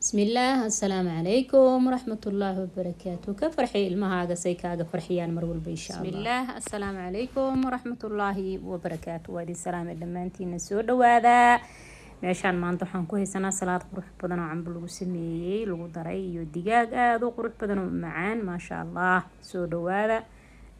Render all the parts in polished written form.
بسم الله السلام عليكم ورحمة الله وبركاته. كفرحي المهاجة سيكاجة فرحيان مرول بإن شاء الله. بسم الله السلام عليكم ورحمة الله وبركاته. وادي السلام لما أنتي نسود وهذا meeshaan maanta waxaan ku haysanaa salaad qurux badan oo cambo lagu sameeyay lagu daray iyo digaag aad u qurux badan oo macaan maasha Allah soo dhawaada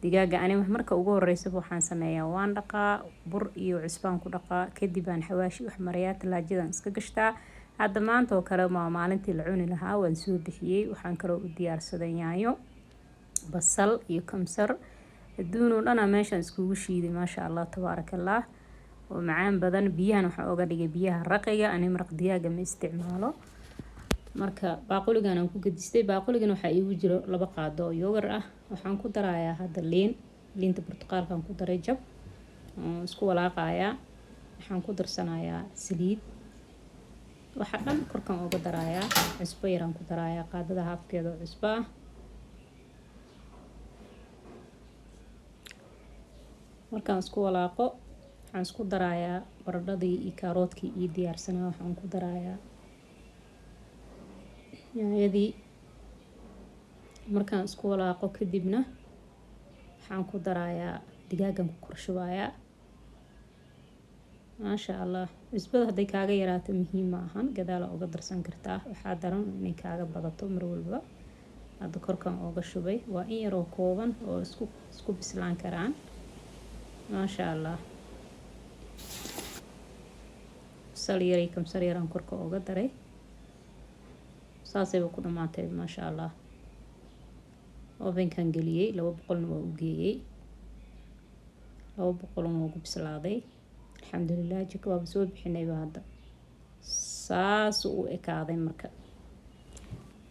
digaaga aniga marka ugu horeysa waxaan sameeyaa waan dhaqaa bur iyo cusbaan ku dhaqaa kadib aan xawaashi wax mariyaa talaajadan iska gashtaa hadda maanta oo kale maalintii la cuni lahaa waan soo bixiyay waxaan kaloo u diyaarsaday yaanyo basal iyo kamsar aduun oo dhan meeshaan iskugu shiiday maasha Allah tabaarakallah ومعان بدن بيها وحا اوغا dhigay biyaha raqiga ani maraq digaaga ma isticmaalo marka baaquligan aan ku gadistay baaquligan waxa iigu jiro laba qaado oo yogurt ah waxaan ku darayaa hadda liinta burtuqaalka aan ku daray jab isku walaaqaya waxaan ku darsanayaa saliid waxa dhan korkan uga darayaa cusbo yar aan ku darayaa qaadada haafkeeda cusbo ah markaan isku walaaqo waxaan isku darayaa baradhadii iyo kaaroodkii iyo diyaarsanaa waxaan ku darayaa yaanyadii markaan isku walaaqo kadibna waxaan ku darayaa digaagan ku korshubayaa maasha Allah cusbada haday kaaga yaraato muhiim ma ahan gadaal uga darsan kartaa waxaa daran inay kaaga badato mar walba hadda korkan uga shubay waa in yar oo kooban oo isku bislaan karaan maasha Allah ساليري كم ساليران كركو أوجا دري ساسي بكون ماتي ما شاء الله وبين كان قليي لو بقولن ووجيي لو بقولن ووجب سلادي الحمد لله جكوا بسوي بحني بهذا ساس وإكاذي مركب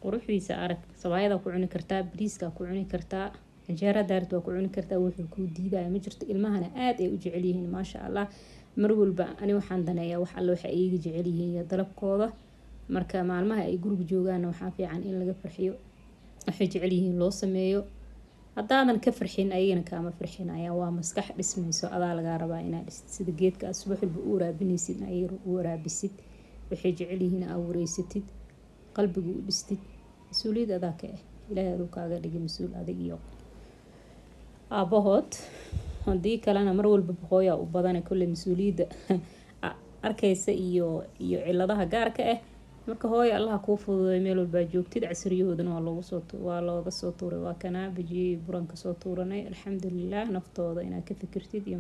وروح بيسأرك صبايا كوعني كرتا بريسكا كوعني كرتا جارة دارت وكوعني كرتا وحي كودي دا مجرت المهنة آدي وجعليهن ما شاء الله marwalba ani waxaan daneeyaa wax alla waxa ay jecel yihiin dalabkooda marka maalmaha ay guriga joogaan waxa fiican in laga farxiyo waxay jecel yihiin loo sameeyo hadaadan ka farxin ayagana kaama farxinaya waa maskax dhismayso adaa laga rabaa inaad dhisid sida geedka asbaxulba u waraabinaysid ayay u waraabisid waxay jecel yihiin aad wareysatid qalbiga u dhistid mas'uuliyad adaa ka ilaahay uu kaaga dhigay mas'uul adag iyo aabahood hadii kalena mar walba hooyo u badan kulli mas'uuliyada arkaysa iyo ciladaha gaarka ah marka hooyo Allah ku fududeeyo meel walba joogtid casriyahoodana waa looga soo tuuray waa kana biji buranka soo tuuranay alxamdulillah naftooda inaad ka fikirtid iyo